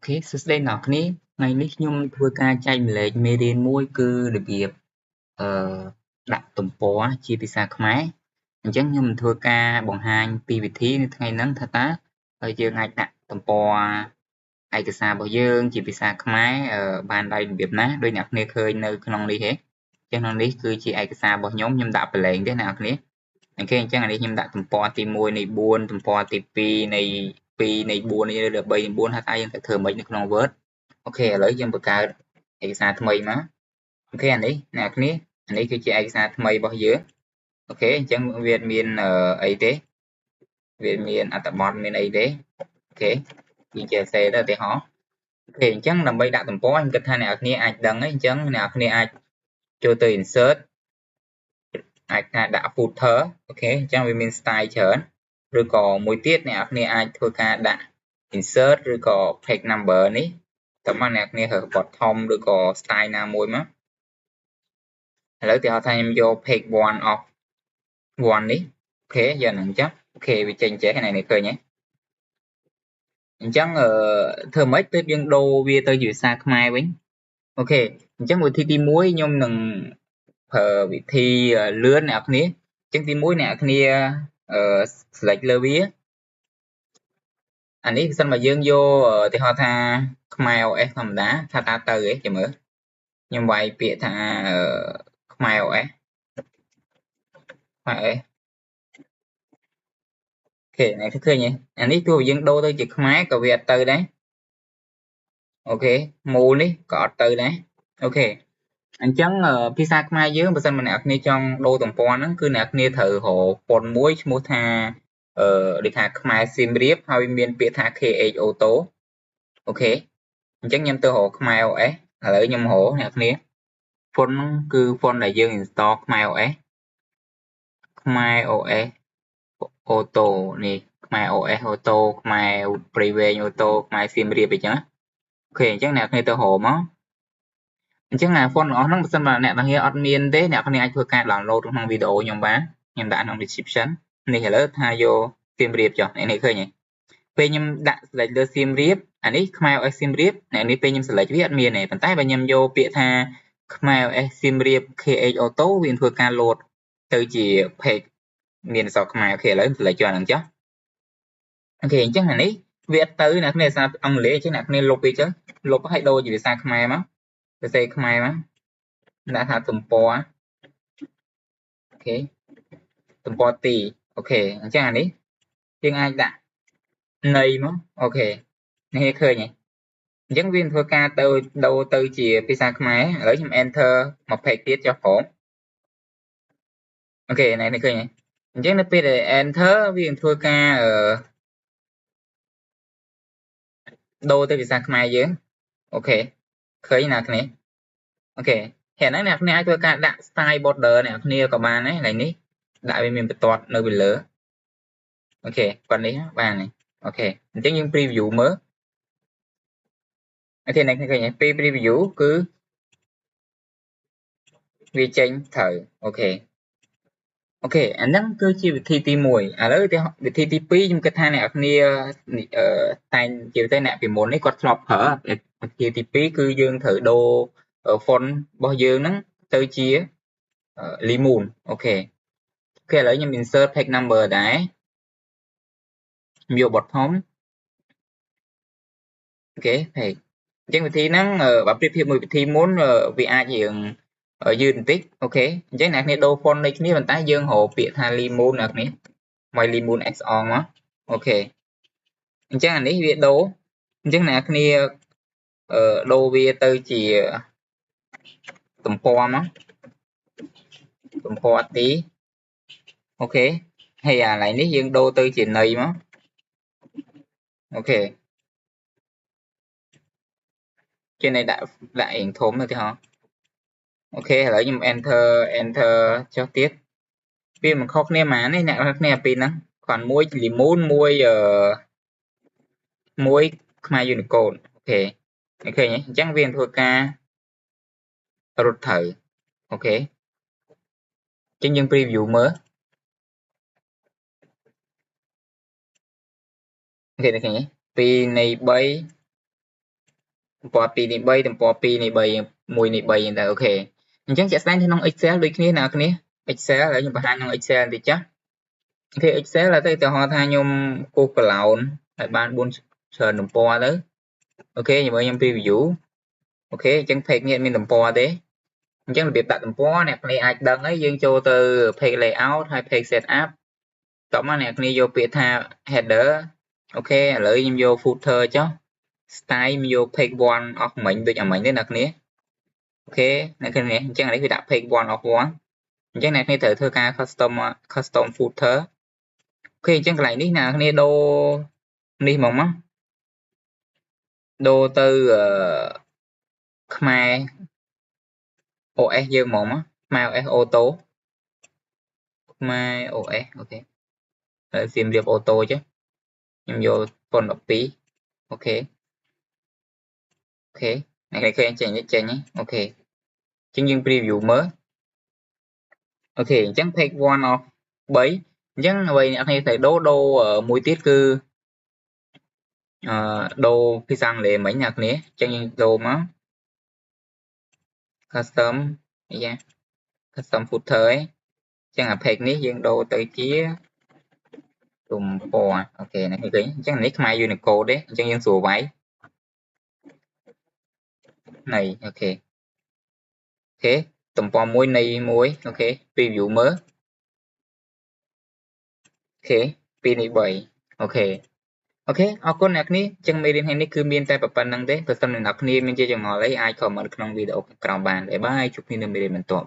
Okay សួស្តីអ្នកនរគ្នាថ្ងៃនេះខ្ញុំធ្វើការចែកម្លែកមេរៀនមួយគឺរបៀបដាក់ទំព័រជាភាសាខ្មែរអញ្ចឹងខ្ញុំធ្វើការបង្ហាញពីវិធីនៅថ្ងៃហ្នឹងថាតើយើងអាចដាក់ទំព័រឯកសាររបស់យើងជាភាសាខ្មែរបានដោយរបៀបណាដោយអ្នកនរគ្នាឃើញនៅក្នុងនេះទេអញ្ចឹងក្នុងនេះគឺជាឯកសាររបស់ខ្ញុំដាក់ប្រឡែងទេអ្នកនរគ្នាអូខេអញ្ចឹងអានេះខ្ញុំដាក់ទំព័រទី1នៃ4ទំព័រទី2នៃ2នៃ4នេះឬ3នៃ4ថាតើយើងត្រូវធ្វើម៉េចនៅក្នុង Word អូខេឥឡូវយើងបង្កើតឯកសារថ្មីមកអូខេអានេះអ្នកនរគ្នាអានេះគឺជាឯកសារថ្មីរបស់យើងអូខេអញ្ចឹងវាមានអីទេវាមានអត្ថបទមានអីទេអូខេយើងជាសេទៅឧទាហរណ៍អូខេអញ្ចឹងដើម្បីដាក់ទំព័រខ្ញុំគិតថាអ្នកនរគ្នាអាចដឹងហើយអញ្ចឹងអ្នកនរគ្នាអាចចូលទៅ insert អាចដាក់ footer អូខេអញ្ចឹងវាមាន style ច្រើនឬក៏មួយទៀតអ្នកនរគ្នាអាចធ្វើការដាក់ insert ឬក៏ page number នេះតើមកអ្នកនរគ្នារើស bottom ឬក៏ style ណាមួយមកឥឡូវទីហៅថាខ្ញុំយក page 1 of 1នេះអូខេយកហ្នឹងចុះអូខេវាចេញចេះនេះឃើញទេអញ្ចឹងធ្វើម៉េចទើបយើងដូរវាទៅជាភាសាខ្មែរវិញអូខេអញ្ចឹងវិធីទី1ខ្ញុំនឹងប្រើវិធីលឿនអ្នកនរគ្នាអញ្ចឹងទី1អ្នកនរគ្នា select លើវាអានេះបើសិនមកយើងយកឧទាហរណ៍ថាខ្មែរ OS ធម្មតាថាតើទៅទេចាំមើលខ្ញុំវាយពាក្យថាខ្មែរ OS ខ្មែរ OS អូខេអ្នកឃើញទេអានេះទោះយើងដូរទៅជាខ្មែរក៏វាអត់ទៅដែរអូខេមូលនេះក៏អត់ទៅដែរអូខេអញ្ចឹងភាសាខ្មែរយើងបើសិនមកអ្នកគ្នាចង់ដូរទំព័រហ្នឹងគឺអ្នកគ្នាត្រូវរកប៉ុនមួយឈ្មោះថាដូចថាខ្មែរសៀមរាបហើយមានពាក្យថា KH Auto អូខេអញ្ចឹងខ្ញុំទៅរកខ្មែរ OS ឥឡូវខ្ញុំរកអ្នកគ្នា font គឺ font ដែលយើង install ខ្មែរ OS ខ្មែរ OS Auto នេះខ្មែរ OS Auto ខ្មែរព្រៃវែង Auto ខ្មែរសៀមរាបអញ្ចឹងអូខេអញ្ចឹងអ្នកគ្នាទៅរកមកអញ្ចឹងអា font របស់ហ្នឹងបើសិនបើអ្នកនរគ្នាអត់មានទេអ្នកគ្នាអាចធ្វើការ download ក្នុងវីដេអូខ្ញុំបានខ្ញុំដាក់ក្នុង description នេះឥឡូវថាយកសៀមរាបចុះនេះឃើញទេពេលខ្ញុំដាក់ select លើសៀមរាបអានេះខ្មែរ OS សៀមរាបអ្នកនេះពេលខ្ញុំ select វាអត់មានទេប៉ុន្តែបើខ្ញុំយកពាក្យថាខ្មែរ OS សៀមរាប KH Auto វាធ្វើការ load ទៅជា page មានអក្សរខ្មែរអូខេឥឡូវ select យកហ្នឹងចុះអូខេអញ្ចឹងអានេះវាអត់ទៅអ្នកគ្នាភាសាអង់គ្លេសអញ្ចឹងអ្នកគ្នាលុបវាចុះលុបឲ្យដូរជាភាសាខ្មែរមកសរសេរខ្មែរមកដាក់ថាទំព័រអូខេទំព័រទីអូខេអញ្ចឹងអានេះយើងអាចដាក់ន័យមកអូខេនេះឃើញទេអញ្ចឹងវាធ្វើការទៅដូរទៅជាភាសាខ្មែរឥឡូវខ្ញុំ enter មក page ទៀតចុះផងអូខេនេះឃើញទេអញ្ចឹងនៅពេលដែល enter វាធ្វើការដូរទៅភាសាខ្មែរយើងអូខេឃើញណាគ្នាអូខេហើយហ្នឹងអ្នកគ្នាអាចធ្វើការដាក់ style border អ្នកគ្នាក៏បានដែរឡើយនេះដាក់វាមានបន្ទាត់នៅពីលើអូខេប៉ុណ្នេះបានហើយអូខេអញ្ចឹងយើង preview មើលអូខេអ្នកឃើញទេពេល preview គឺវាចេញត្រូវអូខេអូខេអាហ្នឹងគឺជាវិធីទី1ឥឡូវវិធីទី2ខ្ញុំគិតថាអ្នកគ្នាតែងជាទៅអ្នកពីមុននេះគាត់ធ្លាប់ប្រើវិធីទី2គឺយើងត្រូវដូរ font របស់យើងហ្នឹងទៅជា lemon អូខេអូខេឥឡូវខ្ញុំ insert page number ដែរខ្ញុំយក bottom អូខេ page អញ្ចឹងវិធីហ្នឹងបើប្រៀបធៀបមួយវិធីមុនវាអាចរៀងយឺតបន្តិចអូខេអញ្ចឹងអ្នកគ្នាដូរ font ដូចគ្នាប៉ុន្តែយើងរកពាក្យថា lemon អ្នកគ្នាមក lemon x on មកអូខេអញ្ចឹងអានេះវាដូរអញ្ចឹងអ្នកគ្នាដូរវាទៅជាទំព័រមកទំព័រទីអូខេហើយអាកន្លែងនេះយើងដូរទៅជាន័យមកអូខេគេន័យដាក់រៀងធំទៅទីហោអូខេឥឡូវខ្ញុំ enter ចុះទៀតវាមិនខុសគ្នាហ្មងនេះអ្នកគ្នាពីហ្នឹងគ្រាន់មួយ lemon មួយខ្មែរ Unicode អូខេឃើញទេអញ្ចឹងវាធ្វើការរត់ត្រូវអូខេអញ្ចឹងយើង preview មើលអូខេឃើញទេ2នៃ3 ទំព័រ2នេះ3ទំព័រ2នេះ3 1នេះ3ហ្នឹងទៅអូខេអញ្ចឹងជាក់ស្ដែងក្នុង Excel ដូចគ្នាណាគ្នា Excel ហើយខ្ញុំបង្ហាញក្នុង Excel បន្តិចចាស់អូខេ Excel ឥឡូវទៅឧទាហរណ៍ថាខ្ញុំគូស column ឲ្យបាន4ច្រើនទំព័រទៅអូខេខ្ញុំ preview អូខេអញ្ចឹង page នេះអត់មានទំព័រទេអញ្ចឹងរបៀបដាក់ទំព័រអ្នកគ្នាអាចដឹងហើយយើងចូលទៅ page layout ហើយ page setup តោះមកអ្នកគ្នាយកពាក្យថា header អូខេឥឡូវខ្ញុំយក footer ចុះ style ខ្ញុំយក page 1 អស់មិញដូចអាមិញទេអ្នកគ្នាអូខេអ្នកគ្នាអញ្ចឹងនេះវាដាក់ page 1 of 1អញ្ចឹងអ្នកគ្នាត្រូវធ្វើការ custom footer អូខេអញ្ចឹងកន្លែងនេះអ្នកគ្នាដូរនេះមកដូរទៅខ្មែរ OS យើងហ្មងខ្មែរ OS auto ខ្មែរ OS អូខេហើយសៀមរាប auto ចុះខ្ញុំយកប៉ុន12អូខេអូខេអ្នកឃើញចេញនេះចេញអូខេអញ្ចឹងយើង preview មើលអូខេអញ្ចឹង page 1 of 3អញ្ចឹងអ្វីអ្នកគ្នាត្រូវដូរមួយទៀតគឺដូរភាសាអង់គ្លេសមិញអ្នកគ្នាអញ្ចឹងយើងដូរមក custom យ៉ា custom footer ឯងអញ្ចឹងអា page នេះយើងដូរទៅជាទំព័រអូខេអ្នកឃើញអញ្ចឹងនេះខ្មែរ Unicode ទេអញ្ចឹងយើងស្រួលវាយនៃអូខេអូខេទំព័រមួយនៃមួយអូខេ preview មើលអូខេ2នេះ3អូខេអូខេអរគុណអ្នកគ្នាអញ្ចឹងមេរៀនថ្ងៃនេះគឺមានតែប៉ុណ្្នឹងទេបើសិនអ្នកគ្នាមានជាចម្ងល់អីអាច comment ក្នុងវីដេអូក្រោមបានបាយបាយជួបគ្នានៅមេរៀនបន្ទាប់